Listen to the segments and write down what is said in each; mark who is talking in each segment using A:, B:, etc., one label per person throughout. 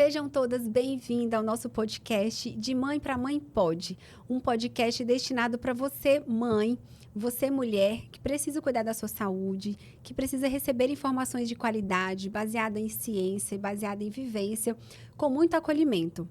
A: Sejam todas bem-vindas ao nosso podcast De Mãe para Mãe Pode, um podcast destinado para você, mãe, você, mulher, que precisa cuidar da sua saúde, que precisa receber informações de qualidade, baseada em ciência e baseada em vivência, com muito acolhimento.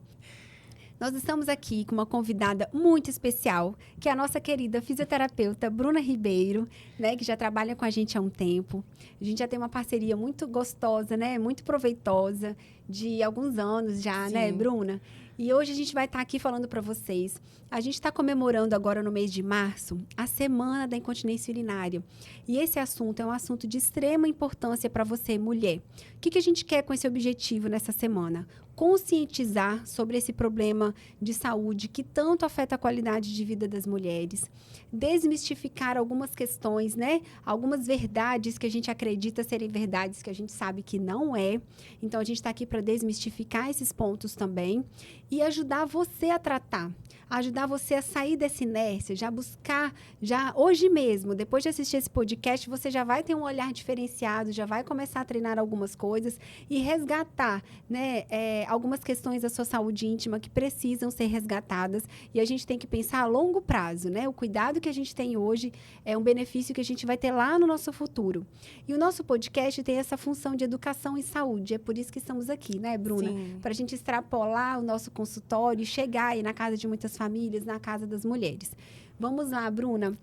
A: Nós estamos aqui com uma convidada muito especial, que é a nossa querida fisioterapeuta Bruna Ribeiro, né, que já trabalha com a gente há um tempo. A gente já tem uma parceria muito gostosa, né, muito proveitosa, de alguns anos já,
B: Sim.
A: né, Bruna? E hoje a gente vai estar aqui falando para vocês. A gente está comemorando agora no mês de março a Semana da Incontinência Urinária. E esse assunto é um assunto de extrema importância para você, mulher. O que a gente quer com esse objetivo nessa semana? Conscientizar sobre esse problema de saúde que tanto afeta a qualidade de vida das mulheres. Desmistificar algumas questões, né? Algumas verdades que a gente acredita serem verdades que a gente sabe que não é. Então, a gente está aqui para desmistificar esses pontos também e ajudar você a tratar. Ajudar você a sair dessa inércia, já buscar, já hoje mesmo, depois de assistir esse podcast, você já vai ter um olhar diferenciado, já vai começar a treinar algumas coisas e resgatar, né, algumas questões da sua saúde íntima que precisam ser resgatadas. E a gente tem que pensar a longo prazo, né? O cuidado que a gente tem hoje é um benefício que a gente vai ter lá no nosso futuro. E o nosso podcast tem essa função de educação e saúde. É por isso que estamos aqui, né, Bruna? Para a gente extrapolar o nosso consultório e chegar aí na casa de muitas famílias, na casa das mulheres. Vamos lá, Bruna.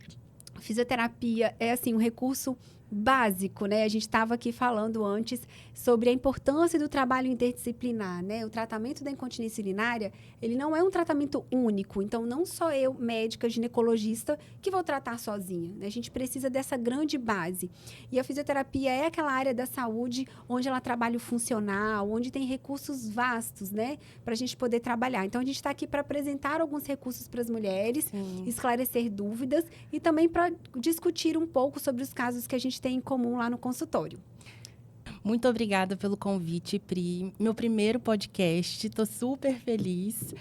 A: Fisioterapia é, assim, um recurso básico, né? A gente estava aqui falando antes sobre a importância do trabalho interdisciplinar, né? O tratamento da incontinência urinária, ele não é um tratamento único. Então, não só eu, médica, ginecologista, que vou tratar sozinha, né? A gente precisa dessa grande base. E a fisioterapia é aquela área da saúde onde ela trabalha o funcional, onde tem recursos vastos, né? Para a gente poder trabalhar. Então, a gente está aqui para apresentar alguns recursos para as mulheres,
B: Sim.
A: esclarecer dúvidas e também para discutir um pouco sobre os casos que a gente tem em comum lá no consultório.
B: Muito obrigada pelo convite, Pri. Meu primeiro podcast, estou super feliz.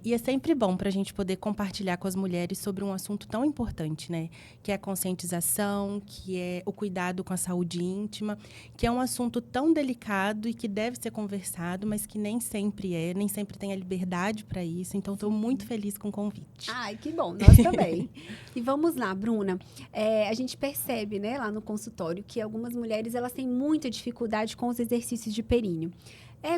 B: E é sempre bom para a gente poder compartilhar com as mulheres sobre um assunto tão importante, né? Que é a conscientização, que é o cuidado com a saúde íntima, que é um assunto tão delicado e que deve ser conversado, mas que nem sempre tem a liberdade para isso. Então, estou muito feliz com o convite.
A: Ai, que bom, nós também. E vamos lá, Bruna. A gente percebe, né, lá no consultório, que algumas mulheres elas têm muita dificuldade com os exercícios de períneo.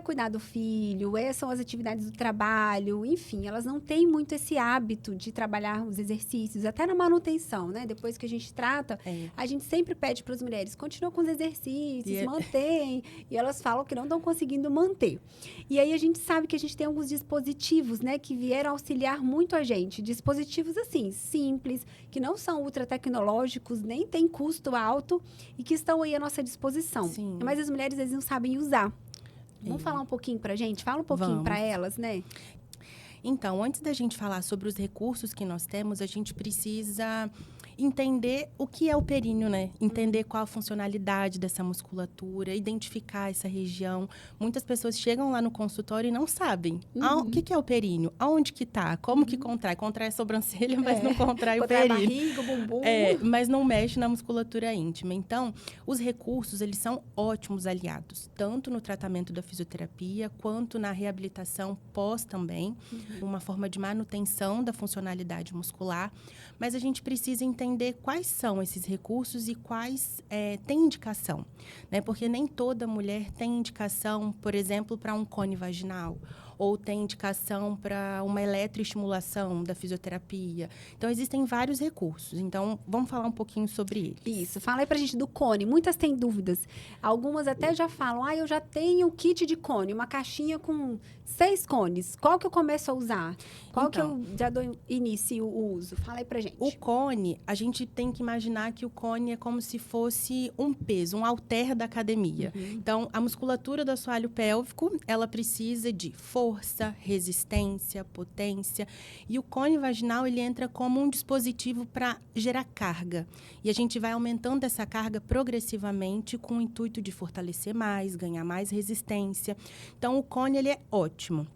A: Cuidar do filho, são as atividades do trabalho, enfim, elas não têm muito esse hábito de trabalhar os exercícios, até na manutenção, né? Depois que a gente trata, a gente sempre pede para as mulheres, continua com os exercícios, mantém, e elas falam que não estão conseguindo manter. E aí a gente sabe que a gente tem alguns dispositivos, né, que vieram auxiliar muito a gente, dispositivos assim, simples, que não são ultra tecnológicos, nem têm custo alto e que estão aí à nossa disposição.
B: Sim.
A: Mas as mulheres, às vezes, não sabem usar. Vamos falar um pouquinho pra gente? Fala um pouquinho para elas, né?
B: Então, antes da gente falar sobre os recursos que nós temos, a gente precisa entender o que é o períneo, né? Entender qual a funcionalidade dessa musculatura, identificar essa região. Muitas pessoas chegam lá no consultório e não sabem. O que é o períneo? Aonde que tá? Como que contrai? Contrai a sobrancelha, mas não contrai o períneo.
A: Contrai a barriga, o bumbum.
B: Mas não mexe na musculatura íntima. Então, os recursos, eles são ótimos aliados, tanto no tratamento da fisioterapia, quanto na reabilitação pós também, uma forma de manutenção da funcionalidade muscular. Mas a gente precisa entender quais são esses recursos e quais têm indicação, né? Porque nem toda mulher tem indicação, por exemplo, para um cone vaginal, ou tem indicação para uma eletroestimulação da fisioterapia. Então, existem vários recursos. Então, vamos falar um pouquinho sobre eles.
A: Isso. Fala aí pra gente do cone. Muitas têm dúvidas. Algumas até já falam, eu já tenho o kit de cone, uma caixinha com 6 cones. Qual que eu começo a usar? Qual que eu já dou início o uso? Fala aí pra gente.
B: O cone, a gente tem que imaginar que o cone é como se fosse um peso, um halter da academia. Então, a musculatura do assoalho pélvico, ela precisa de força, resistência, potência. E o cone vaginal, ele entra como um dispositivo para gerar carga. E a gente vai aumentando essa carga progressivamente com o intuito de fortalecer mais, ganhar mais resistência. Então, o cone, ele é ótimo.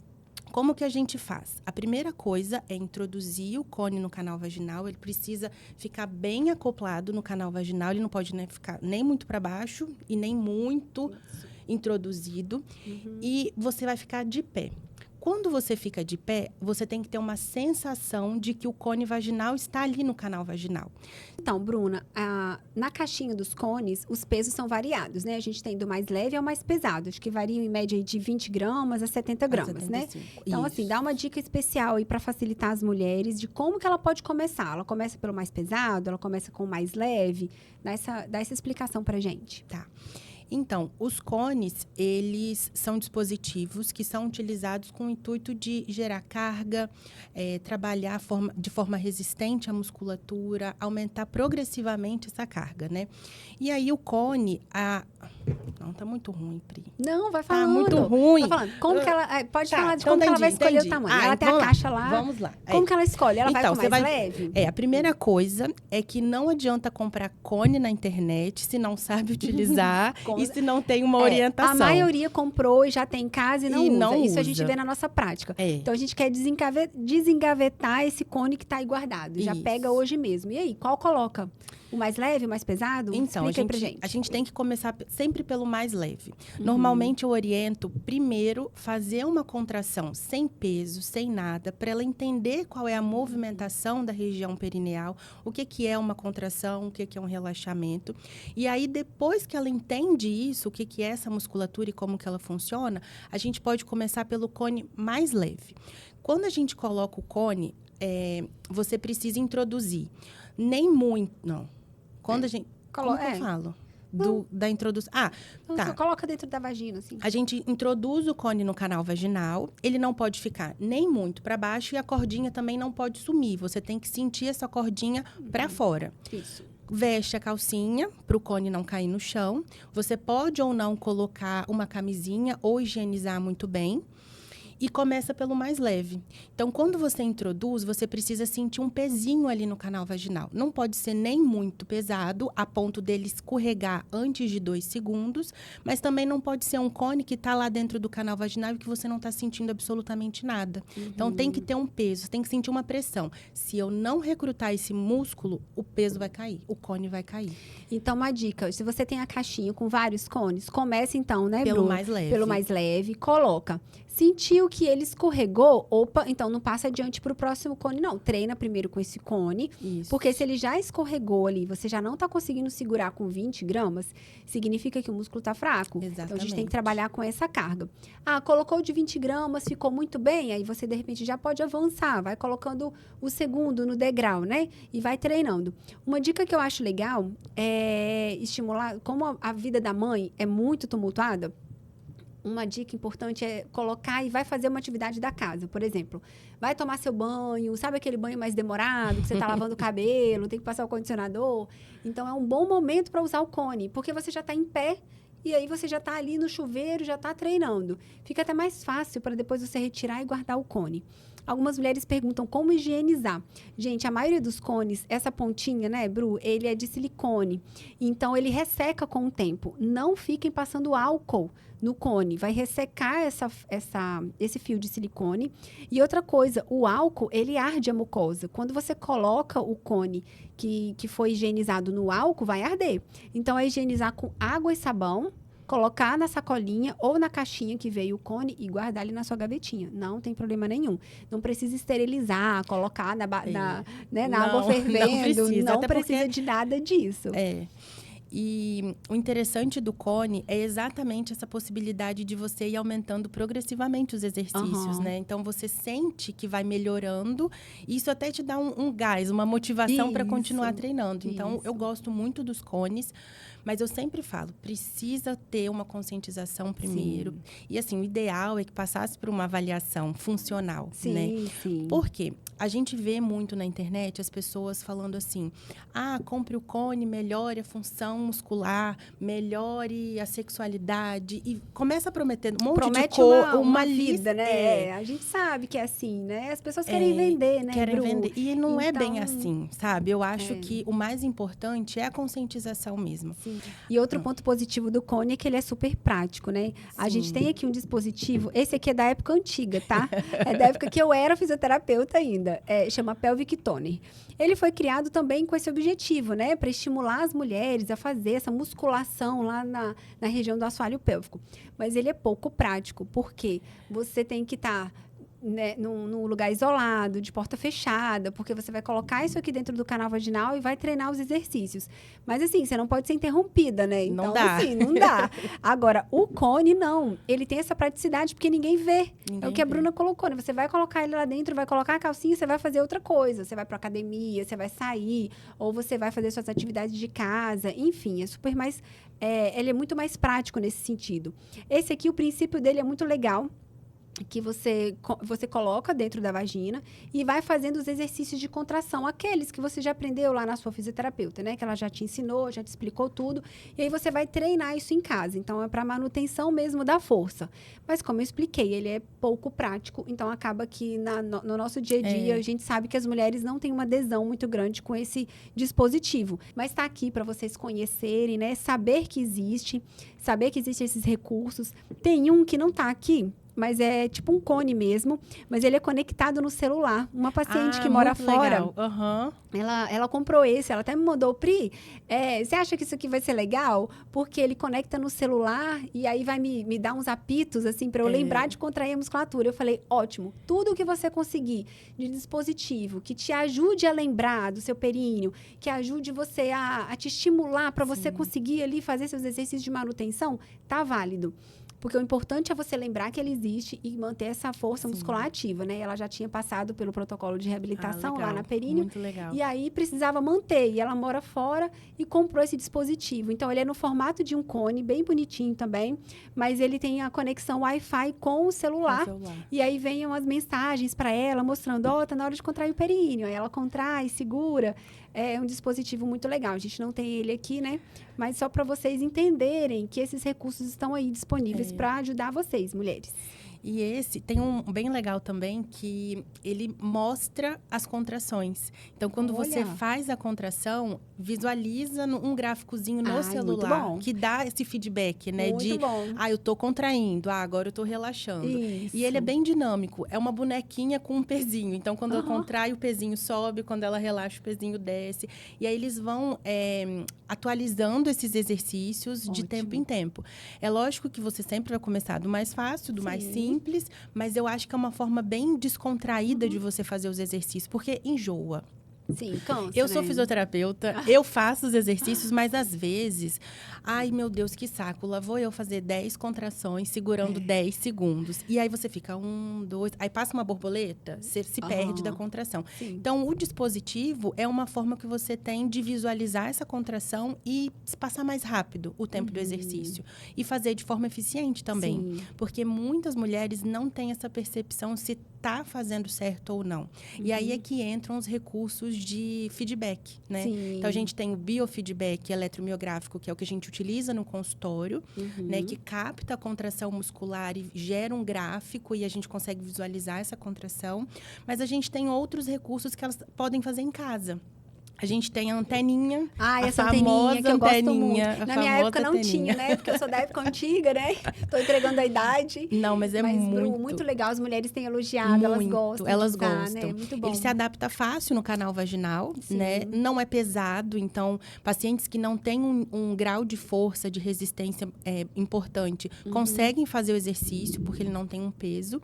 B: Como que a gente faz? A primeira coisa é introduzir o cone no canal vaginal. Ele precisa ficar bem acoplado no canal vaginal. Ele não pode ficar nem muito para baixo e nem muito introduzido e você vai ficar de pé. Quando você fica de pé, você tem que ter uma sensação de que o cone vaginal está ali no canal vaginal.
A: Então, Bruna, na caixinha dos cones, os pesos são variados, né? A gente tem do mais leve ao mais pesado, acho que variam em média de 20 gramas a 70 gramas, né? Então, assim, dá uma dica especial aí para facilitar as mulheres de como que ela pode começar. Ela começa pelo mais pesado, ela começa com o mais leve? Dá essa explicação pra gente.
B: Tá. Então, os cones, eles são dispositivos que são utilizados com o intuito de gerar carga, trabalhar de forma resistente à musculatura, aumentar progressivamente essa carga, né? E aí, o cone... Não, tá muito ruim, Pri.
A: Não, vai falando.
B: Tá muito ruim.
A: Vai falando. Como que ela... Pode falar de
B: então
A: como que ela vai escolher o tamanho. Ela tem a caixa lá.
B: Vamos lá.
A: Como que ela escolhe? Ela vai com mais leve?
B: A primeira coisa é que não adianta comprar cone na internet se não sabe utilizar e se não tem uma orientação.
A: A maioria comprou e já tem em casa e não usa. Isso a gente vê na nossa prática. Então, a gente quer desengavetar esse cone que tá aí guardado. Já pega hoje mesmo. E aí, qual coloca? O mais leve, o mais pesado?
B: Então, a gente tem que começar sempre pelo mais leve. Normalmente, eu oriento, primeiro, fazer uma contração sem peso, sem nada, para ela entender qual é a movimentação da região perineal, o que é uma contração, o que é um relaxamento. E aí, depois que ela entende isso, o que é essa musculatura e como que ela funciona, a gente pode começar pelo cone mais leve. Quando a gente coloca o cone, você precisa introduzir. Nem muito, não. Quando a gente... Como que eu falo? Da introdução...
A: Então, tá. Só coloca dentro da vagina, assim.
B: A gente introduz o cone no canal vaginal. Ele não pode ficar nem muito para baixo e a cordinha também não pode sumir. Você tem que sentir essa cordinha para fora.
A: Isso.
B: Veste a calcinha para o cone não cair no chão. Você pode ou não colocar uma camisinha ou higienizar muito bem. E começa pelo mais leve. Então, quando você introduz, você precisa sentir um pezinho ali no canal vaginal. Não pode ser nem muito pesado, a ponto dele escorregar antes de 2 segundos, mas também não pode ser um cone que está lá dentro do canal vaginal e que você não está sentindo absolutamente nada. Então, tem que ter um peso, tem que sentir uma pressão. Se eu não recrutar esse músculo, o peso vai cair, o cone vai cair.
A: Então, uma dica, se você tem a caixinha com vários cones, comece então, né,
B: Pelo
A: Bru?
B: mais leve.
A: Pelo mais leve, coloca. Sentiu que ele escorregou, opa, então não passa adiante para o próximo cone, não. Treina primeiro com esse cone, porque se ele já escorregou ali, você já não está conseguindo segurar com 20 gramas, significa que o músculo está fraco.
B: Exatamente.
A: Então, a gente tem que trabalhar com essa carga. Colocou de 20 gramas, ficou muito bem, aí você, de repente, já pode avançar, vai colocando o segundo no degrau, né? E vai treinando. Uma dica que eu acho legal é estimular, como a vida da mãe é muito tumultuada, uma dica importante é colocar e vai fazer uma atividade da casa. Por exemplo, vai tomar seu banho, sabe aquele banho mais demorado, que você está lavando o cabelo, tem que passar o condicionador? Então, é um bom momento para usar o cone, porque você já está em pé e aí você já está ali no chuveiro, já está treinando. Fica até mais fácil para depois você retirar e guardar o cone. Algumas mulheres perguntam como higienizar. Gente, a maioria dos cones, essa pontinha, né, Bru, ele é de silicone. Então, ele resseca com o tempo. Não fiquem passando álcool no cone. Vai ressecar esse fio de silicone. E outra coisa, o álcool, ele arde a mucosa. Quando você coloca o cone que foi higienizado no álcool, vai arder. Então, é higienizar com água e sabão, colocar na sacolinha ou na caixinha que veio o cone e guardar ali na sua gavetinha. Não tem problema nenhum. Não precisa esterilizar, colocar na água fervendo. Não precisa de nada disso.
B: E o interessante do cone é exatamente essa possibilidade de você ir aumentando progressivamente os exercícios, né? Então, você sente que vai melhorando. E isso até te dá um gás, uma motivação para continuar treinando. Então, eu gosto muito dos cones. Mas eu sempre falo, precisa ter uma conscientização primeiro. Sim. E assim, o ideal é que passasse por uma avaliação funcional, né?
A: Sim.
B: Por quê? A gente vê muito na internet as pessoas falando assim, compre o cone, melhore a função muscular, melhore a sexualidade. E começa a prometer um monte de coisa, uma
A: vida, né? A gente sabe que é assim, né? As pessoas querem vender, né,
B: Querem vender. E não é bem assim, sabe? Eu acho que o mais importante é a conscientização mesmo.
A: Sim. E outro ponto positivo do cone é que ele é super prático, né? A gente tem aqui um dispositivo, esse aqui é da época antiga, tá? É da época que eu era fisioterapeuta ainda. Chama Pelvic Toner. Ele foi criado também com esse objetivo, né? Para estimular as mulheres a fazer essa musculação lá na região do assoalho pélvico. Mas ele é pouco prático, porque você tem que estar... né, num lugar isolado, de porta fechada, porque você vai colocar isso aqui dentro do canal vaginal e vai treinar os exercícios. Mas assim, você não pode ser interrompida, né? Então,
B: não dá.
A: assim, não dá. Agora, o cone, não. Ele tem essa praticidade porque ninguém vê. É o que a Bruna colocou, né? Você vai colocar ele lá dentro, vai colocar a calcinha, você vai fazer outra coisa. Você vai pra academia, você vai sair, ou você vai fazer suas atividades de casa. Enfim, é super mais... ele é muito mais prático nesse sentido. Esse aqui, o princípio dele é muito legal, que você coloca dentro da vagina e vai fazendo os exercícios de contração, aqueles que você já aprendeu lá na sua fisioterapeuta, né? Que ela já te ensinou, já te explicou tudo. E aí você vai treinar isso em casa. Então, é para manutenção mesmo da força. Mas, como eu expliquei, ele é pouco prático. Então, acaba que no nosso dia a dia, a gente sabe que as mulheres não têm uma adesão muito grande com esse dispositivo. Mas está aqui para vocês conhecerem, né? Saber que existem esses recursos. Tem um que não está aqui, mas é tipo um cone mesmo, mas ele é conectado no celular. Uma paciente que mora fora, ela comprou esse, ela até me mandou, Pri, você acha que isso aqui vai ser legal? Porque ele conecta no celular e aí vai me dar uns apitos, assim, para eu lembrar de contrair a musculatura. Eu falei, ótimo, tudo que você conseguir de dispositivo que te ajude a lembrar do seu períneo, que ajude você a te estimular para você conseguir ali fazer seus exercícios de manutenção, tá válido. Porque o importante é você lembrar que ele existe e manter essa força muscular ativa, né? Ela já tinha passado pelo protocolo de reabilitação lá na períneo.
B: Muito legal.
A: E aí precisava manter. E ela mora fora e comprou esse dispositivo. Então, ele é no formato de um cone, bem bonitinho também. Mas ele tem a conexão Wi-Fi com o celular. E aí vem umas mensagens para ela, mostrando, tá na hora de contrair o períneo. Aí ela contrai, segura. É um dispositivo muito legal. A gente não tem ele aqui, né? Mas só para vocês entenderem que esses recursos estão aí disponíveis para ajudar vocês, mulheres.
B: E esse tem um bem legal também, que ele mostra as contrações. Então, quando você faz a contração, visualiza um gráficozinho no celular, que dá esse feedback, né?
A: Muito bom.
B: Eu tô contraindo, agora eu tô relaxando.
A: Isso.
B: E ele é bem dinâmico. É uma bonequinha com um pezinho. Então, quando eu contraio, o pezinho sobe. Quando ela relaxa, o pezinho desce. E aí, eles vão atualizando esses exercícios de tempo em tempo. É lógico que você sempre vai começar do mais fácil, do mais simples, mas eu acho que é uma forma bem descontraída de você fazer os exercícios, porque enjoa.
A: Sim, cansa,
B: eu sou fisioterapeuta, eu faço os exercícios, mas às vezes, ai meu Deus, que saco, lá vou eu fazer 10 contrações segurando 10 segundos. E aí você fica 1, 2, aí passa uma borboleta, você se perde da contração.
A: Sim.
B: Então, o dispositivo é uma forma que você tem de visualizar essa contração e passar mais rápido o tempo do exercício. E fazer de forma eficiente também.
A: Sim.
B: Porque muitas mulheres não têm essa percepção se está fazendo certo ou não. E aí é que entram os recursos de feedback, né?
A: Sim.
B: Então, a gente tem o biofeedback eletromiográfico, que é o que a gente utiliza no consultório, né? Que capta a contração muscular e gera um gráfico e a gente consegue visualizar essa contração. Mas a gente tem outros recursos que elas podem fazer em casa. A gente tem a anteninha,
A: essa anteninha que eu gosto muito. Na minha época não tinha, né? Porque eu sou da época antiga, né? Tô entregando a idade.
B: Não, mas
A: muito legal. As mulheres têm elogiado, elas gostam.
B: Elas gostam.
A: Né? Muito bom.
B: Ele se adapta fácil no canal vaginal, né? Não é pesado, então pacientes que não têm um grau de força, de resistência importante, conseguem fazer o exercício, porque ele não tem um peso.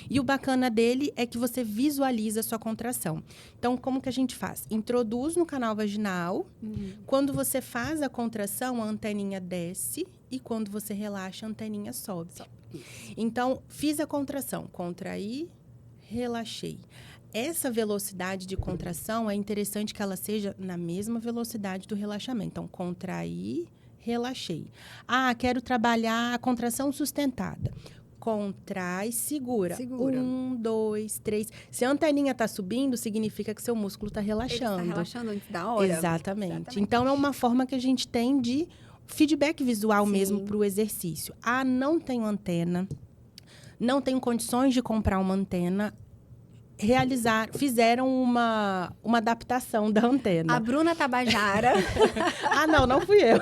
B: E o bacana dele é que você visualiza a sua contração. Então, como que a gente faz? Introduz no canal vaginal. Quando você faz a contração, a anteninha desce. E quando você relaxa, a anteninha sobe. Então, fiz a contração. Contraí, relaxei. Essa velocidade de contração, é interessante que ela seja na mesma velocidade do relaxamento. Então, contraí, relaxei. Quero trabalhar a contração sustentada. Contrai, segura. 1, 2, 3. Se a anteninha está subindo, significa que seu músculo está relaxando.
A: Ele está relaxando antes da hora.
B: Exatamente. Então, é uma forma que a gente tem de feedback visual mesmo para o exercício. Não tenho antena, não tenho condições de comprar uma antena. fizeram uma adaptação da antena.
A: A Bruna Tabajara.
B: Não fui eu.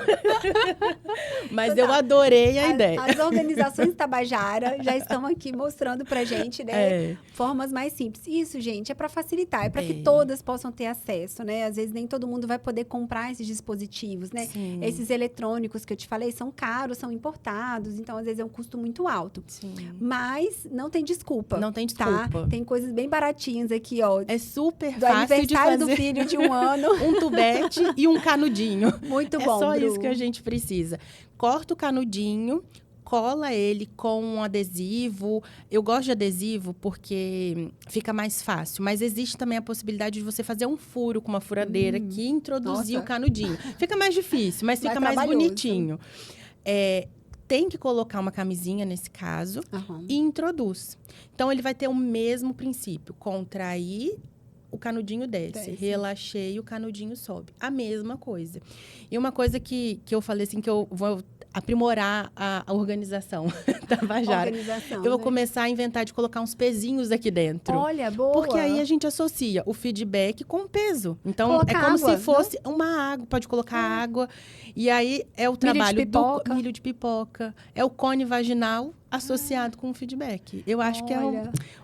B: Mas eu adorei a ideia.
A: As organizações Tabajara já estão aqui mostrando pra gente, né? Formas mais simples. Isso, gente, é para facilitar, é para que todas possam ter acesso, né? Às vezes nem todo mundo vai poder comprar esses dispositivos, né?
B: Sim.
A: Esses eletrônicos que eu te falei são caros, são importados, então às vezes é um custo muito alto.
B: Sim.
A: Mas não tem desculpa.
B: Não tem desculpa.
A: Tá? Tem coisas bem baratinhas aqui, ó.
B: É super
A: do
B: fácil de
A: aniversário
B: fazer.
A: do filho de 1 ano.
B: Um tubete e um canudinho.
A: Muito bom,
B: É só
A: Bru.
B: isso que a gente precisa. Corta o canudinho, cola ele com um adesivo. Eu gosto de adesivo porque fica mais fácil. Mas existe também a possibilidade de você fazer um furo com uma furadeira que introduzir
A: Nossa.
B: o canudinho. Fica mais difícil, mas
A: Mais
B: fica mais
A: trabalhoso.
B: bonitinho. Tem que colocar uma camisinha nesse caso e introduz. Então, ele vai ter o mesmo princípio. Contrair, o canudinho desce. Relaxei, o canudinho sobe. A mesma coisa. E uma coisa que eu falei assim, que eu vou aprimorar a organização Tabajara. Eu vou começar a inventar de colocar uns pezinhos aqui dentro.
A: Olha, boa.
B: Porque aí a gente associa o feedback com o peso. Então,
A: Colocar
B: é como
A: água,
B: se fosse uma água. Pode colocar água. E aí, é o trabalho do milho de pipoca. É o cone vaginal associado com o feedback. Eu acho que é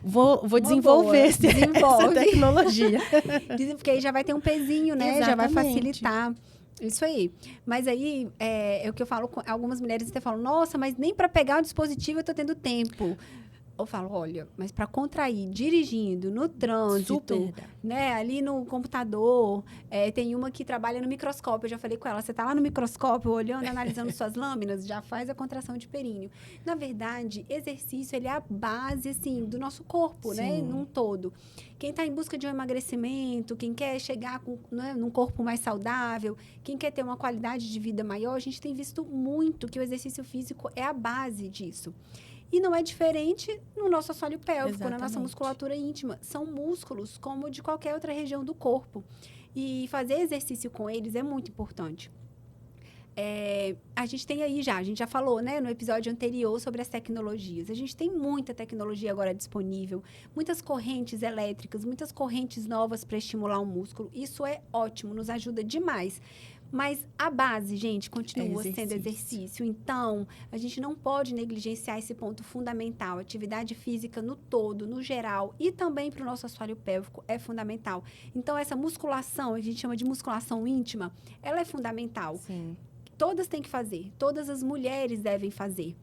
B: vou desenvolver essa tecnologia.
A: Porque aí já vai ter um pezinho, né?
B: Exatamente.
A: Já vai facilitar. Isso aí. Mas aí, é o que eu falo com algumas mulheres, até falam, nossa, mas nem para pegar o dispositivo eu tô tendo tempo. Eu falo, olha, mas para contrair, dirigindo, no trânsito, né, ali no computador, tem uma que trabalha no microscópio, eu já falei com ela, você tá lá no microscópio, olhando, analisando suas lâminas, já faz a contração de períneo. Na verdade, exercício, ele é a base, assim, do nosso corpo, né, num todo. Quem está em busca de um emagrecimento, quem quer chegar num corpo mais saudável, quem quer ter uma qualidade de vida maior, a gente tem visto muito que o exercício físico é a base disso. E não é diferente no nosso assoalho pélvico, na nossa musculatura íntima. São músculos como de qualquer outra região do corpo. E fazer exercício com eles é muito importante. A gente tem aí a gente já falou, né, no episódio anterior sobre as tecnologias. A gente tem muita tecnologia agora disponível, muitas correntes elétricas, muitas correntes novas para estimular o músculo. Isso é ótimo, nos ajuda demais. Mas a base, gente, continua sendo exercício. Então, a gente não pode negligenciar esse ponto fundamental. Atividade física no todo, no geral, e também para o nosso assoalho pélvico é fundamental. Então, essa musculação, a gente chama de musculação íntima, ela é fundamental.
B: Sim.
A: Todas têm que fazer, todas as mulheres devem fazer.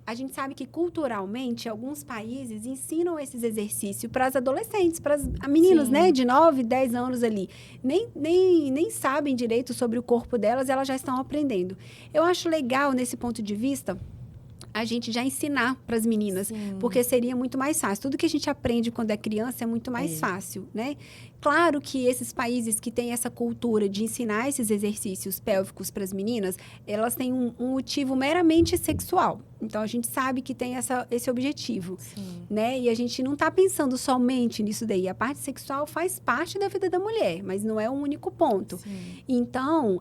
A: A gente sabe que, culturalmente, alguns países ensinam esses exercícios para as adolescentes, para as meninas, né, de 9, 10 anos ali. Nem sabem direito sobre o corpo delas, elas já estão aprendendo. Eu acho legal, nesse ponto de vista, a gente já ensinar para as meninas, porque seria muito mais fácil. Tudo que a gente aprende quando é criança é muito mais fácil, né? Claro que esses países que têm essa cultura de ensinar esses exercícios pélvicos para as meninas, elas têm um motivo meramente sexual. Então, a gente sabe que tem esse objetivo, né? E a gente não está pensando somente nisso daí. A parte sexual faz parte da vida da mulher, mas não é o único ponto. Então,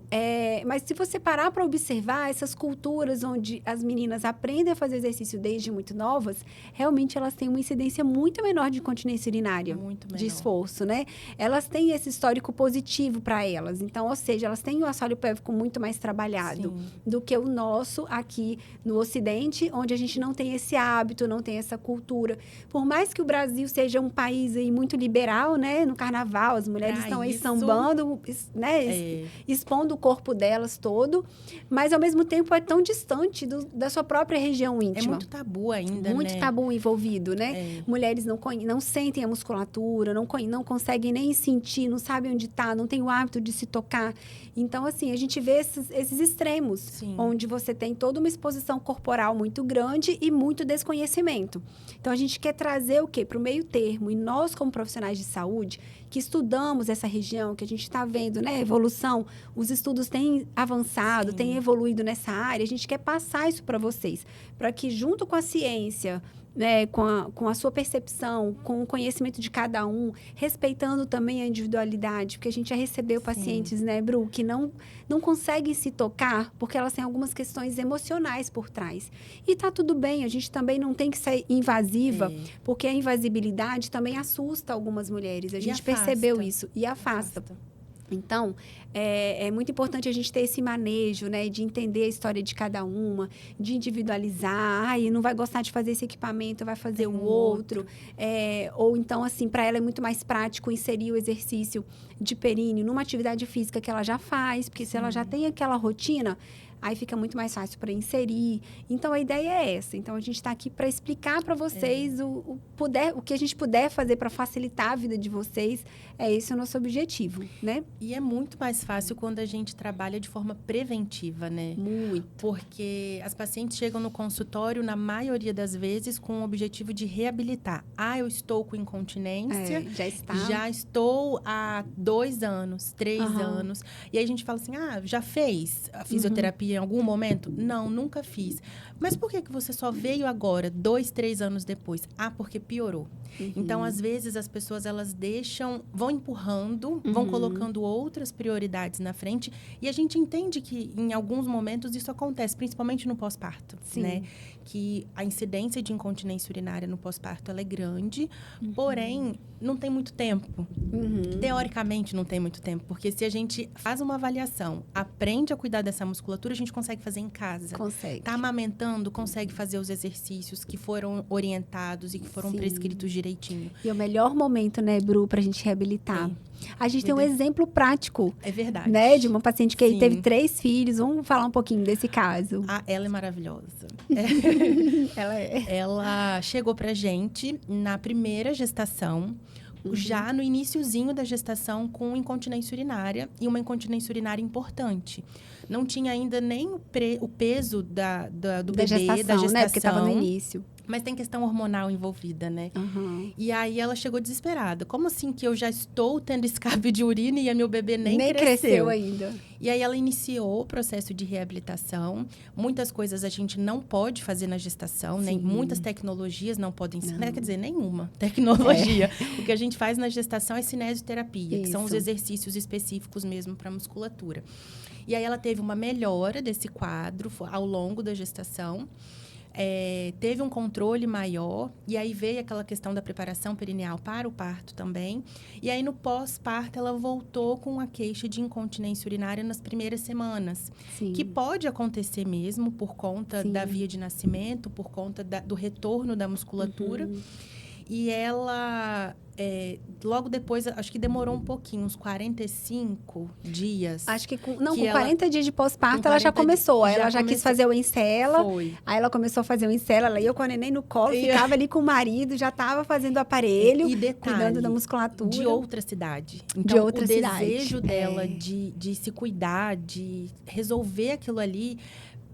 A: mas se você parar para observar essas culturas onde as meninas aprendem a fazer exercício desde muito novas, realmente elas têm uma incidência muito menor de incontinência urinária, de esforço, né? Elas têm esse histórico positivo para elas. Então, ou seja, elas têm o assoalho pélvico muito mais trabalhado do que o nosso aqui no Ocidente, onde a gente não tem esse hábito, não tem essa cultura. Por mais que o Brasil seja um país aí muito liberal, né? No carnaval, as mulheres estão aí sambando, né? Expondo o corpo delas todo, mas ao mesmo tempo é tão distante da sua própria região íntima.
B: É muito tabu ainda,
A: muito tabu envolvido, né? Mulheres não sentem a musculatura, não conseguem nem sentir, não sabem onde está, não têm o hábito de se tocar. Então, assim, a gente vê esses extremos, onde você tem toda uma exposição corporal muito grande e muito desconhecimento. Então, a gente quer trazer o quê? Para o meio termo. E nós, como profissionais de saúde, que estudamos essa região, que a gente está vendo, né, evolução, os estudos têm avançado, têm evoluído nessa área, a gente quer passar isso para vocês, para que junto com a ciência, né, com a sua percepção, com o conhecimento de cada um, respeitando também a individualidade, porque a gente já recebeu pacientes, né, Bru, que não conseguem se tocar porque elas têm algumas questões emocionais por trás. E tá tudo bem, a gente também não tem que ser invasiva, porque a invasibilidade também assusta algumas mulheres. A gente percebeu isso e afasta. Então, é muito importante a gente ter esse manejo, né? De entender a história de cada uma, de individualizar. Ai, não vai gostar de fazer esse equipamento, vai fazer o outro. Ou então, assim, para ela é muito mais prático inserir o exercício de períneo numa atividade física que ela já faz. Porque se ela já tem aquela rotina, aí fica muito mais fácil para inserir. Então, a ideia é essa. Então, a gente está aqui para explicar para vocês o que a gente puder fazer para facilitar a vida de vocês. Esse o nosso objetivo, né?
B: E é muito mais fácil quando a gente trabalha de forma preventiva, né?
A: Muito.
B: Porque as pacientes chegam no consultório, na maioria das vezes, com o objetivo de reabilitar. Eu estou com incontinência.
A: Já está.
B: Já estou há 2 anos, 3 anos. E aí a gente fala assim, já fez a fisioterapia em algum momento? Não, nunca fiz. Mas por que você só veio agora, 2, 3 anos depois? Porque piorou. Então, às vezes, as pessoas, elas vão empurrando, vão colocando outras prioridades na frente. E a gente entende que, em alguns momentos, isso acontece, principalmente no pós-parto, né? Que a incidência de incontinência urinária no pós-parto, ela é grande, porém, não tem muito tempo. Teoricamente, não tem muito tempo, porque se a gente faz uma avaliação, aprende a cuidar dessa musculatura, a gente consegue fazer em casa.
A: Consegue.
B: Tá amamentando, consegue fazer os exercícios que foram orientados e que foram prescritos direitinho.
A: E é o melhor momento, né, Bru, pra gente reabilitar. A gente tem um exemplo prático.
B: É verdade.
A: Né, de uma paciente que teve 3 filhos. Vamos falar um pouquinho desse caso.
B: Ela é maravilhosa.
A: Ela é.
B: Ela chegou pra gente na primeira gestação, já no iniciozinho da gestação, com incontinência urinária, e uma incontinência urinária importante. Não tinha ainda nem o peso do bebê, da gestação,
A: né? Porque estava no início.
B: Mas tem questão hormonal envolvida, né? E aí ela chegou desesperada. Como assim que eu já estou tendo escape de urina e a meu bebê nem cresceu
A: ainda?
B: E aí ela iniciou o processo de reabilitação. Muitas coisas a gente não pode fazer na gestação, nem muitas tecnologias não podem ser, quer dizer, nenhuma tecnologia. O que a gente faz na gestação é cinesioterapia, que são os exercícios específicos mesmo para musculatura. E aí ela teve uma melhora desse quadro ao longo da gestação. Teve um controle maior, e aí veio aquela questão da preparação perineal para o parto também. E aí, no pós-parto, ela voltou com a queixa de incontinência urinária nas primeiras semanas. Que pode acontecer mesmo por conta da via de nascimento, por conta do retorno da musculatura. E ela, logo depois, acho que demorou um pouquinho, uns 45 dias.
A: Acho que com 40 dias de pós-parto ela já começou. Aí ela já quis fazer o Encela. Aí ela começou a fazer o Encela. Ela ia com a neném no colo, ficava ali com o marido, já estava fazendo o aparelho,
B: e detalhe,
A: cuidando da musculatura.
B: De outra cidade. Então, o desejo dela de se cuidar, de resolver aquilo ali,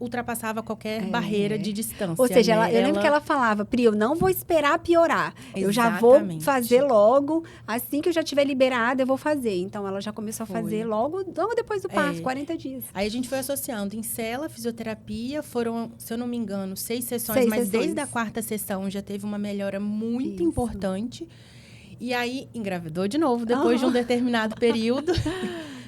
B: ultrapassava qualquer barreira de distância.
A: Ou seja, eu lembro que ela falava, Pri, eu não vou esperar piorar. Eu já vou fazer logo, assim que eu já tiver liberada, eu vou fazer. Então, ela já começou a fazer logo depois do parto, 40 dias.
B: Aí a gente foi associando Encela, fisioterapia, foram, se eu não me engano, 6 sessões, mas desde a 4ª sessão já teve uma melhora muito importante. E aí, engravidou de novo, depois de um determinado período.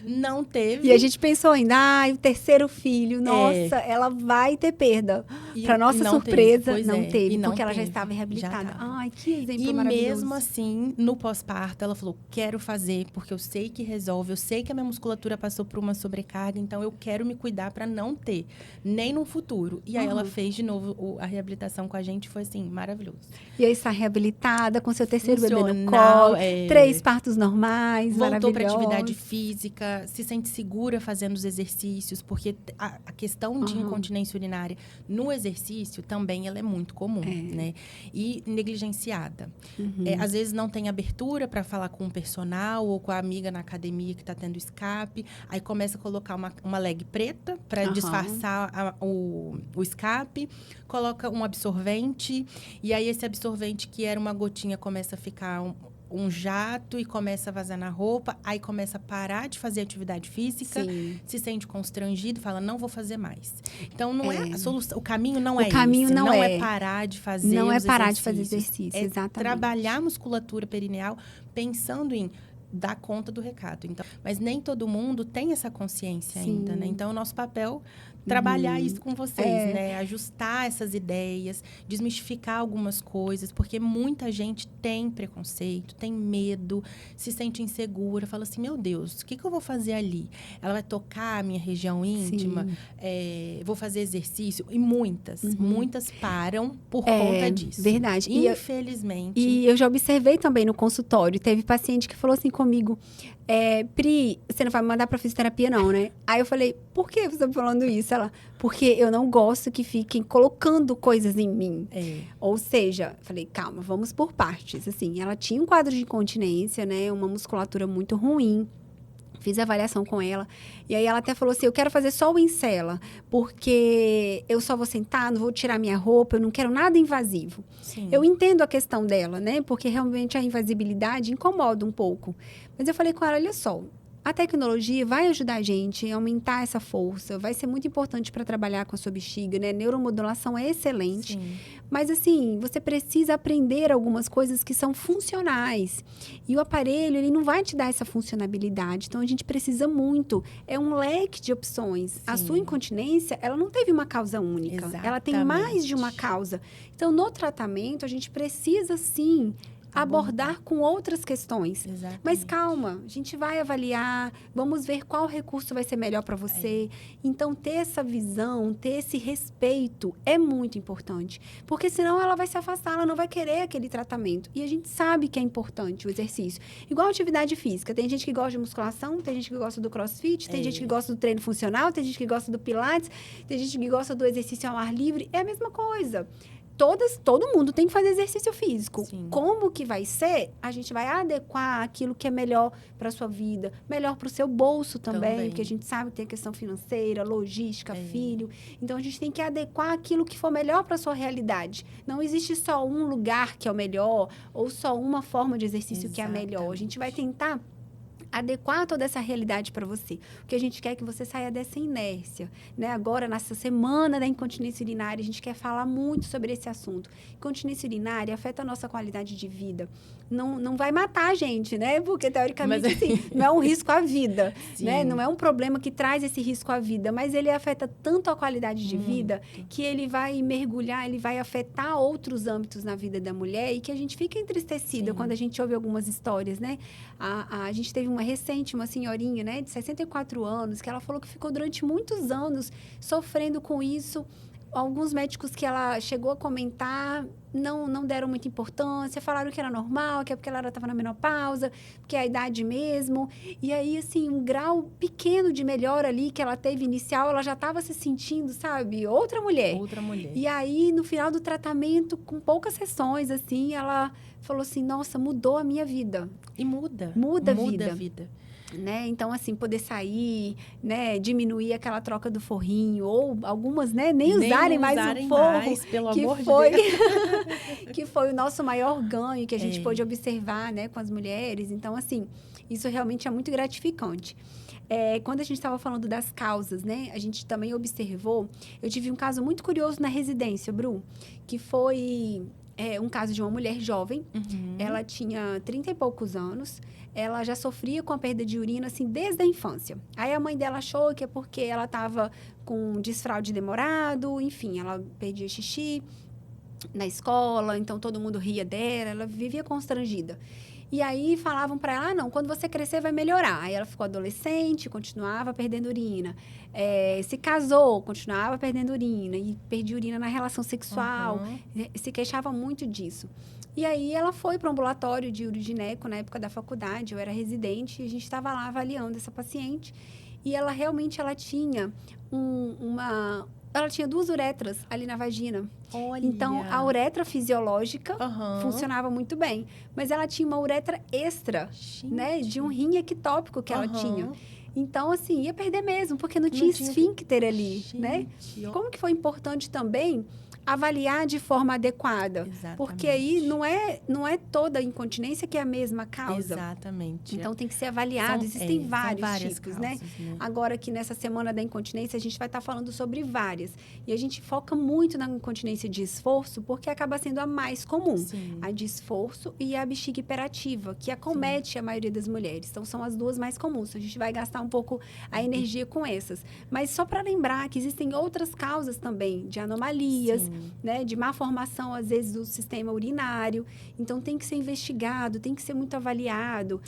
B: Não teve.
A: E a gente pensou ainda, o 3º filho, nossa, ela vai ter perda. Para nossa surpresa, não teve, porque ela já estava reabilitada. Ai, que exemplo maravilhoso.
B: E mesmo assim, no pós-parto, ela falou, quero fazer, porque eu sei que resolve, eu sei que a minha musculatura passou por uma sobrecarga, então eu quero me cuidar para não ter, nem no futuro. E aí ela fez de novo a reabilitação com a gente, foi assim, maravilhoso.
A: E aí está reabilitada, com seu 3º bebê no colo, 3 partos normais,
B: voltou para atividade física, se sente segura fazendo os exercícios, porque a questão de incontinência urinária no exercício também ela é muito comum, né? E negligenciada. Às vezes não tem abertura para falar com o personal ou com a amiga na academia que está tendo escape, aí começa a colocar uma leg preta para disfarçar o escape, coloca um absorvente, e aí esse absorvente que era uma gotinha começa a ficar um jato e começa a vazar na roupa, aí começa a parar de fazer atividade física,
A: Sim.
B: se sente constrangido, fala, não vou fazer mais. Então, não é a solução, o caminho não
A: O
B: é
A: caminho
B: esse.
A: não é.
B: Parar de fazer
A: Não é
B: os
A: parar de fazer
B: exercícios.
A: exercício,
B: É
A: exatamente.
B: trabalhar a musculatura perineal pensando em dar conta do recado. Então, mas nem todo mundo tem essa consciência
A: Sim.
B: ainda, né? Então, o nosso papel trabalhar isso com vocês, né? Ajustar essas ideias, desmistificar algumas coisas, porque muita gente tem preconceito, tem medo, se sente insegura, fala assim, meu Deus, o que eu vou fazer ali? Ela vai tocar a minha região íntima? Vou fazer exercício? E muitas param por conta disso.
A: Verdade.
B: Infelizmente.
A: E eu já observei também no consultório, teve paciente que falou assim comigo, Pri, você não vai me mandar pra fisioterapia não, né? Aí eu falei, por que você tá falando isso? Ela, porque eu não gosto que fiquem colocando coisas em mim. Ou seja, falei, calma, vamos por partes. Assim, ela tinha um quadro de incontinência, né? Uma musculatura muito ruim. Fiz a avaliação com ela. E aí ela até falou assim, eu quero fazer só o Encela, porque eu só vou sentar, não vou tirar minha roupa, eu não quero nada invasivo.
B: Sim.
A: Eu entendo a questão dela, né? Porque realmente a invasibilidade incomoda um pouco. Mas eu falei com ela, olha só, a tecnologia vai ajudar a gente a aumentar essa força, vai ser muito importante para trabalhar com a sua bexiga, né? Neuromodulação é excelente.
B: Sim.
A: Mas, assim, você precisa aprender algumas coisas que são funcionais. E o aparelho, ele não vai te dar essa funcionalidade. Então, a gente precisa muito. É um leque de opções.
B: Sim.
A: A sua incontinência, ela não teve uma causa única.
B: Exatamente.
A: Ela tem mais de uma causa. Então, no tratamento, a gente precisa, sim, abordar com outras questões.
B: Exatamente.
A: Mas calma, a gente vai avaliar, vamos ver qual recurso vai ser melhor para você. Então, ter essa visão, ter esse respeito é muito importante. Porque senão ela vai se afastar, ela não vai querer aquele tratamento. E a gente sabe que é importante o exercício. Igual atividade física. Tem gente que gosta de musculação, tem gente que gosta do crossfit, tem gente que gosta do treino funcional, tem gente que gosta do pilates, tem gente que gosta do exercício ao ar livre. É a mesma coisa. Todo mundo tem que fazer exercício físico.
B: Sim.
A: Como que vai ser? A gente vai adequar aquilo que é melhor para a sua vida, melhor para o seu bolso também, porque a gente sabe que tem a questão financeira, logística, filho. Então, a gente tem que adequar aquilo que for melhor para a sua realidade. Não existe só um lugar que é o melhor ou só uma forma de exercício que é a melhor. A gente vai tentar adequar toda essa realidade para você. O que a gente quer é que você saia dessa inércia, né? Agora, nessa semana da incontinência urinária, a gente quer falar muito sobre esse assunto. Incontinência urinária afeta a nossa qualidade de vida. Não vai matar a gente, né? Porque, teoricamente, assim, não é um risco à vida, né? Não é um problema que traz esse risco à vida, mas ele afeta tanto a qualidade de vida que ele vai mergulhar, ele vai afetar outros âmbitos na vida da mulher e que a gente fica entristecida quando a gente ouve algumas histórias, né? A gente teve uma senhorinha, né, de 64 anos, que ela falou que ficou durante muitos anos sofrendo com isso. Alguns médicos que ela chegou a comentar não deram muita importância, falaram que era normal, que é porque ela estava na menopausa, porque é a idade mesmo. E aí, assim, um grau pequeno de melhora ali que ela teve inicial, ela já estava se sentindo, sabe, outra mulher. E aí, no final do tratamento, com poucas sessões, assim, ela falou assim, nossa, mudou a minha vida.
B: E muda a vida.
A: Né? Então, assim, poder sair, né? Diminuir aquela troca do forrinho, ou algumas, né? Nem usarem mais o forro,
B: pelo amor de
A: Deus. Que foi o nosso maior ganho que a gente pôde observar, né? Com as mulheres. Então, assim, isso realmente é muito gratificante. Quando a gente estava falando das causas, né? A gente também observou, eu tive um caso muito curioso na residência, Bru, que foi um caso de uma mulher jovem, ela tinha 30 e poucos anos, ela já sofria com a perda de urina, assim, desde a infância. Aí a mãe dela achou que é porque ela estava com desfraude demorado, enfim, ela perdia xixi na escola, então todo mundo ria dela, ela vivia constrangida. E aí falavam para ela, não, quando você crescer vai melhorar. Aí ela ficou adolescente, continuava perdendo urina. Se casou, continuava perdendo urina. E perdia urina na relação sexual. Se queixava muito disso. E aí ela foi para o ambulatório de urogineco na época da faculdade. Eu era residente e a gente estava lá avaliando essa paciente. E ela realmente tinha ela tinha 2 uretras ali na vagina.
B: Olha.
A: Então, a uretra fisiológica funcionava muito bem. Mas ela tinha uma uretra extra, né? De um rim ectópico que ela tinha. Então, assim, ia perder mesmo, porque não tinha esfíncter ali, né? Como que foi importante também avaliar de forma adequada.
B: Exatamente.
A: Porque aí não é toda incontinência que é a mesma causa.
B: Exatamente.
A: Então tem que ser avaliado. Existem
B: são
A: vários
B: várias
A: tipos,
B: causas,
A: né? Agora aqui nessa semana da incontinência, a gente vai estar falando sobre várias. E a gente foca muito na incontinência de esforço, porque acaba sendo a mais comum.
B: Sim.
A: A de esforço e a bexiga hiperativa, que acomete a maioria das mulheres. Então, são as duas mais comuns. A gente vai gastar um pouco a energia com essas. Mas só para lembrar que existem outras causas também, de anomalias,
B: Sim.
A: né? De má formação, às vezes, do sistema urinário. Então, tem que ser investigado, tem que ser muito avaliado.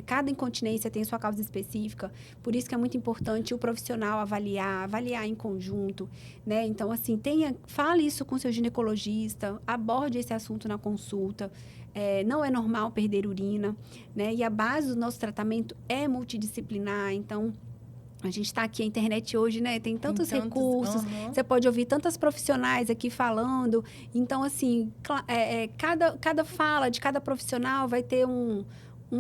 A: Cada incontinência tem sua causa específica, por isso que é muito importante o profissional avaliar em conjunto, né? Então, assim, fale isso com seu ginecologista, aborde esse assunto na consulta. Não é normal perder urina, né? E a base do nosso tratamento é multidisciplinar, então... A gente está aqui, a internet hoje, né? Tem tantos recursos, você pode ouvir tantas profissionais aqui falando. Então, assim, cada fala de cada profissional vai ter um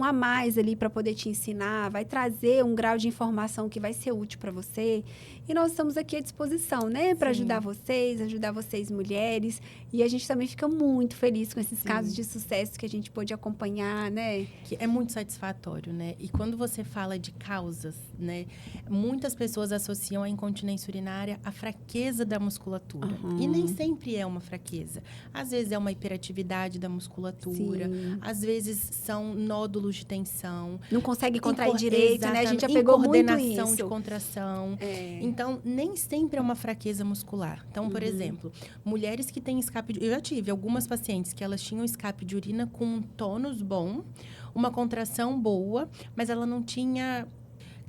A: a mais ali para poder te ensinar, vai trazer um grau de informação que vai ser útil para você. E nós estamos aqui à disposição, né? Para ajudar vocês mulheres. E a gente também fica muito feliz com esses casos de sucesso que a gente pôde acompanhar, né?
B: Que é muito satisfatório, né? E quando você fala de causas, né? Muitas pessoas associam a incontinência urinária à fraqueza da musculatura. E nem sempre é uma fraqueza. Às vezes é uma hiperatividade da musculatura. Às vezes são nódulos de tensão.
A: Não consegue contrair direito, né? A gente já pegou muito isso.
B: Incoordenação de contração. Então, nem sempre é uma fraqueza muscular. Então, por exemplo, mulheres que têm escape de... Eu já tive algumas pacientes que elas tinham escape de urina com um tônus bom, uma contração boa, mas ela não tinha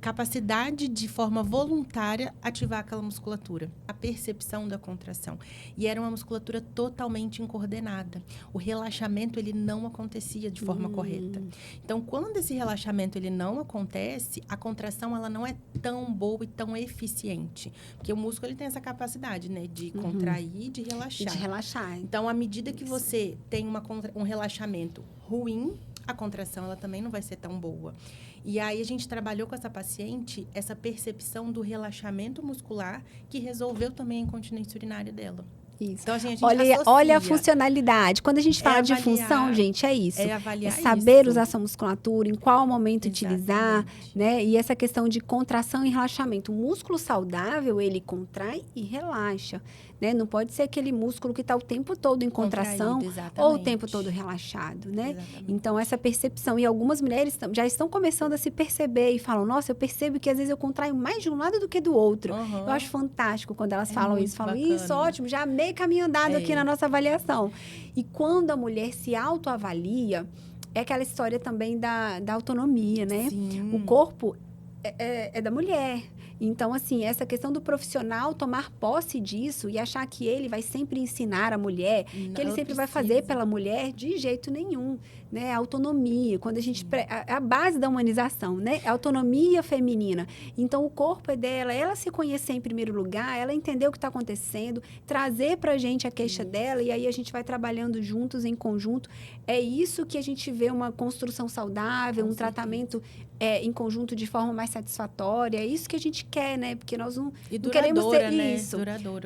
B: capacidade de forma voluntária ativar aquela musculatura, a percepção da contração. E era uma musculatura totalmente incoordenada. O relaxamento, ele não acontecia de forma correta. Então, quando esse relaxamento, ele não acontece, a contração, ela não é tão boa e tão eficiente. Porque o músculo, ele tem essa capacidade, né? De contrair e de relaxar.
A: E de relaxar.
B: Então, à medida que você tem um relaxamento ruim, a contração, ela também não vai ser tão boa. E aí, a gente trabalhou com essa paciente, essa percepção do relaxamento muscular, que resolveu também a incontinência urinária dela.
A: Isso.
B: Então, assim, a gente
A: olha a funcionalidade. Quando a gente fala de função, gente, é isso.
B: É avaliar
A: saber
B: isso.
A: usar sua musculatura, em qual momento utilizar, né? E essa questão de contração e relaxamento. O músculo saudável, ele contrai e relaxa, né? Não pode ser aquele músculo que está o tempo todo em contração ou o tempo todo relaxado, né?
B: Exatamente.
A: Então, essa percepção. E algumas mulheres já estão começando a se perceber e falam, nossa, eu percebo que às vezes eu contraio mais de um lado do que do outro. Eu acho fantástico quando elas falam isso. Falam, isso, ótimo, já amei caminho andado aqui na nossa avaliação. E quando a mulher se autoavalia, é aquela história também da autonomia, né?
B: Sim.
A: O corpo é da mulher. Então, assim, essa questão do profissional tomar posse disso e achar que ele vai sempre ensinar a mulher, que ele sempre vai fazer pela mulher, de jeito nenhum, né? A autonomia, quando a gente... A base da humanização, né? A autonomia feminina. Então, o corpo é dela, ela se conhecer em primeiro lugar, ela entender o que está acontecendo, trazer pra gente a queixa dela, e aí a gente vai trabalhando juntos, em conjunto. É isso que a gente vê uma construção saudável, um tratamento em conjunto de forma mais satisfatória. É isso que a gente quer, né? Porque nós não queremos ser isso.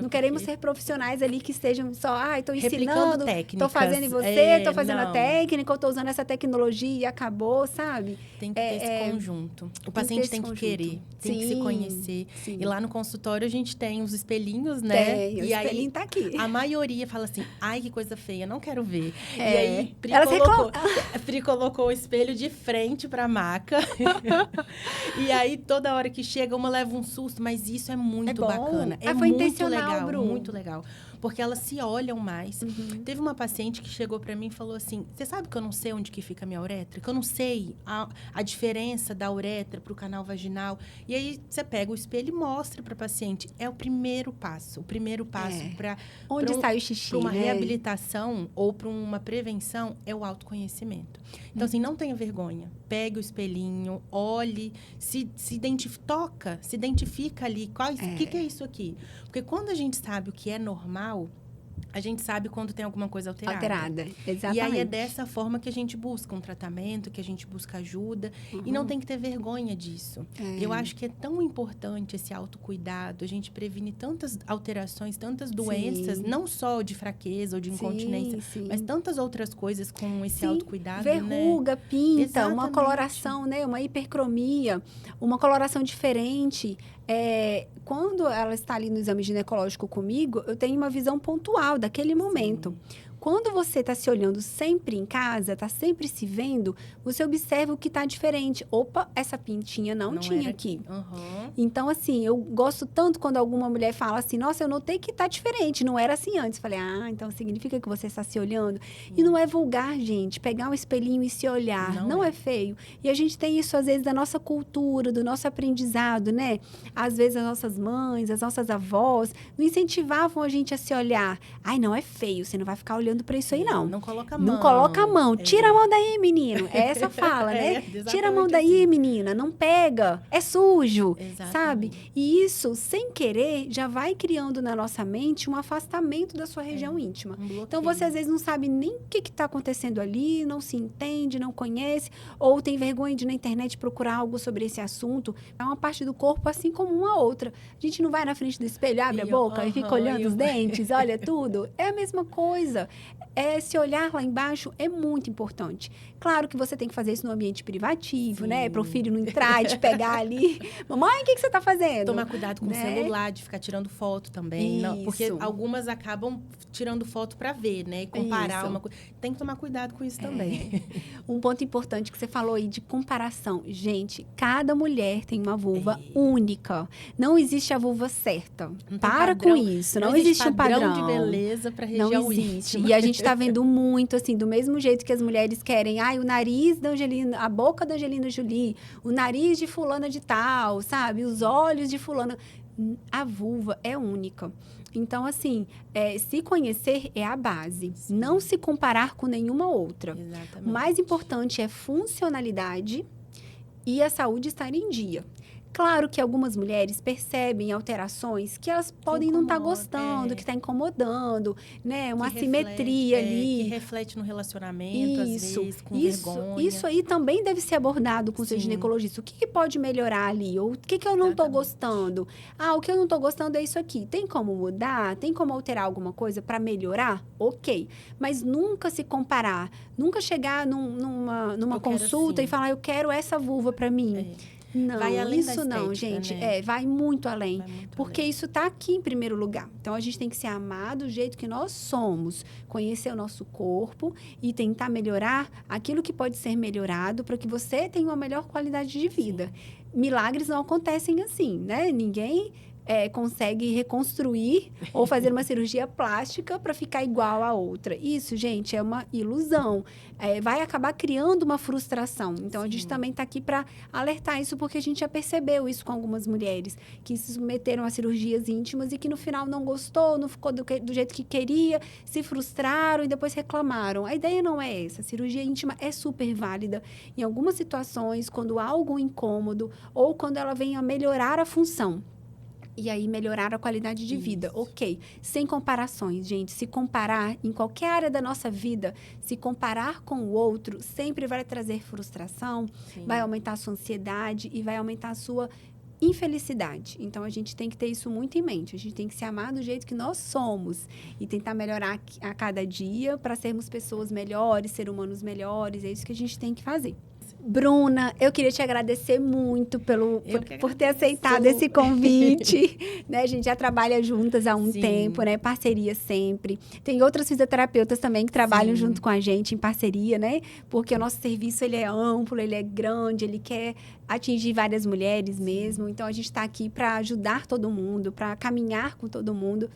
A: Não queremos ser profissionais ali que estejam só, estou ensinando, estou fazendo em você, estou fazendo a técnica, eu estou usando essa tecnologia e acabou, sabe?
B: Tem que ter esse conjunto. O paciente tem que querer, tem que se conhecer. Sim. E lá no consultório a gente tem os espelhinhos, né?
A: E o espelhinho tá aqui.
B: A maioria fala assim, ai, que coisa feia, não quero ver. E aí, Pri colocou o espelho de frente pra maca. E aí, toda hora que chega, uma leva um susto, mas isso é muito bacana.
A: Foi
B: muito
A: intencional,
B: legal,
A: Bru.
B: muito legal. Porque elas se olham mais. Teve uma paciente que chegou pra mim e falou assim, você sabe que eu não sei onde que fica a minha uretra? Que eu não sei a diferença da uretra pro canal vaginal. E aí, você pega o espelho e mostra pra paciente. É o primeiro passo. O primeiro passo pra...
A: Onde sai o xixi,
B: pra uma
A: né?
B: reabilitação ou pra uma prevenção é o autoconhecimento. Então, assim, não tenha vergonha. Pegue o espelhinho, olhe, se identifica ali. O que é isso aqui? Porque quando a gente sabe o que é normal, a gente sabe quando tem alguma coisa alterada.
A: Alterada, exatamente.
B: E aí é dessa forma que a gente busca um tratamento, que a gente busca ajuda. E não tem que ter vergonha disso. Eu acho que é tão importante esse autocuidado. A gente previne tantas alterações, tantas doenças, não só de fraqueza ou de incontinência, mas tantas outras coisas com esse autocuidado,
A: verruga,
B: né?
A: pinta,
B: Exatamente.
A: Uma coloração, né? Uma hipercromia, uma coloração diferente. Quando ela está ali no exame ginecológico comigo, eu tenho uma visão pontual daquele momento. Quando você está se olhando sempre em casa, está sempre se vendo, você observa o que está diferente. Opa, essa pintinha não tinha aqui. Então, assim, eu gosto tanto quando alguma mulher fala assim, nossa, eu notei que está diferente, não era assim antes. Falei, então significa que você está se olhando. E não é vulgar, gente, pegar um espelhinho e se olhar. Não é feio. E a gente tem isso, às vezes, da nossa cultura, do nosso aprendizado, né? Às vezes, as nossas mães, as nossas avós, não incentivavam a gente a se olhar. Ai, não é feio, você não vai ficar olhando para isso aí, não.
B: Não coloca a mão.
A: Não coloca a mão. Tira a mão daí, menino. É essa fala, né? Tira a mão daí, assim. Menina. Não pega. É sujo. Exatamente. Sabe? E isso, sem querer, já vai criando na nossa mente um afastamento da sua região íntima. Então, você às vezes não sabe nem o que está acontecendo ali, não se entende, não conhece, ou tem vergonha de ir na internet procurar algo sobre esse assunto. É uma parte do corpo assim como uma outra. A gente não vai na frente do espelho, abre a boca e fica olhando os dentes, olha tudo. É a mesma coisa. Esse olhar lá embaixo é muito importante. Claro que você tem que fazer isso no ambiente privativo, né? Para o filho não entrar e te pegar ali. Mamãe, o que você está fazendo?
B: Tomar cuidado com o celular, de ficar tirando foto também. Não, porque algumas acabam tirando foto para ver, né? E comparar uma coisa. Tem que tomar cuidado com isso também.
A: Um ponto importante que você falou aí de comparação. Gente, cada mulher tem uma vulva única. Não existe a vulva certa. Para com isso. Não existe um padrão
B: de beleza para região íntima.
A: E a gente está vendo muito, assim, do mesmo jeito que as mulheres querem, o nariz da Angelina, a boca da Angelina Jolie, o nariz de fulana de tal, sabe? Os olhos de fulana. A vulva é única. Então, assim, se conhecer é a base. Sim. Não se comparar com nenhuma outra.
B: Exatamente.
A: O mais importante é funcionalidade e a saúde estar em dia. Claro que algumas mulheres percebem alterações que elas podem não estar gostando, que está incomodando, né? Uma assimetria ali.
B: Que reflete no relacionamento, às vezes, com vergonha.
A: Isso aí também deve ser abordado com o seu ginecologista. O que pode melhorar ali? Ou o que eu não estou gostando? O que eu não estou gostando é isso aqui. Tem como mudar? Tem como alterar alguma coisa para melhorar? Ok. Mas nunca se comparar. Nunca chegar numa consulta e falar, eu quero essa vulva para mim. Não,
B: vai além
A: isso
B: da estética,
A: não, gente.
B: Né?
A: Vai muito além. Porque isso está aqui em primeiro lugar. Então, a gente tem que se amar do jeito que nós somos. Conhecer o nosso corpo e tentar melhorar aquilo que pode ser melhorado para que você tenha uma melhor qualidade de vida. Milagres não acontecem assim, né? Ninguém consegue reconstruir ou fazer uma cirurgia plástica para ficar igual a outra. Isso, gente, é uma ilusão. Vai acabar criando uma frustração. Então, a gente também está aqui para alertar isso, porque a gente já percebeu isso com algumas mulheres que se submeteram a cirurgias íntimas e que no final não gostou, não ficou do jeito que queria, se frustraram e depois reclamaram. A ideia não é essa. A cirurgia íntima é super válida em algumas situações, quando há algum incômodo ou quando ela vem a melhorar a função. E aí, melhorar a qualidade de vida. Ok. Sem comparações, gente. Se comparar em qualquer área da nossa vida, se comparar com o outro, sempre vai trazer frustração, vai aumentar a sua ansiedade e vai aumentar a sua infelicidade. Então, a gente tem que ter isso muito em mente. A gente tem que se amar do jeito que nós somos e tentar melhorar a cada dia para sermos pessoas melhores, seres humanos melhores. É isso que a gente tem que fazer. Bruna, eu queria te agradecer muito por ter aceitado esse convite. Né? A gente já trabalha juntas há um tempo, né? Parceria sempre. Tem outras fisioterapeutas também que trabalham junto com a gente em parceria, né? Porque o nosso serviço, ele é amplo, ele é grande, ele quer atingir várias mulheres mesmo. Então, a gente está aqui para ajudar todo mundo, para caminhar com todo mundo.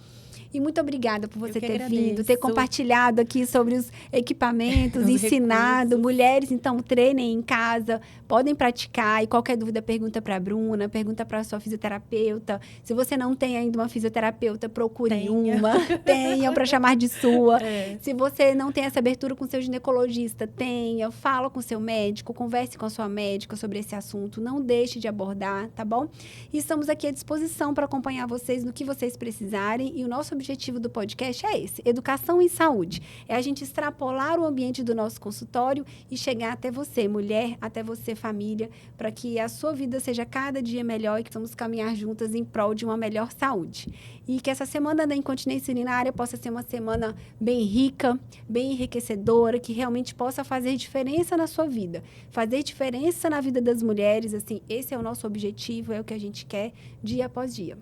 A: E muito obrigada por você ter vindo, ter compartilhado aqui sobre os equipamentos, ensinado. Recursos. Mulheres, então, treinem em casa, podem praticar. E qualquer dúvida, pergunta para a Bruna, pergunta para a sua fisioterapeuta. Se você não tem ainda uma fisioterapeuta, procure uma. Tenha para chamar de sua. Se você não tem essa abertura com seu ginecologista, tenha. Fala com seu médico, converse com a sua médica sobre esse assunto. Não deixe de abordar, tá bom? E estamos aqui à disposição para acompanhar vocês no que vocês precisarem. E o nosso objetivo do podcast é esse, educação em saúde. É a gente extrapolar o ambiente do nosso consultório e chegar até você, mulher, até você, família, para que a sua vida seja cada dia melhor e que vamos caminhar juntas em prol de uma melhor saúde. E que essa semana da incontinência urinária possa ser uma semana bem rica, bem enriquecedora, que realmente possa fazer diferença na sua vida, fazer diferença na vida das mulheres, assim, esse é o nosso objetivo, é o que a gente quer dia após dia.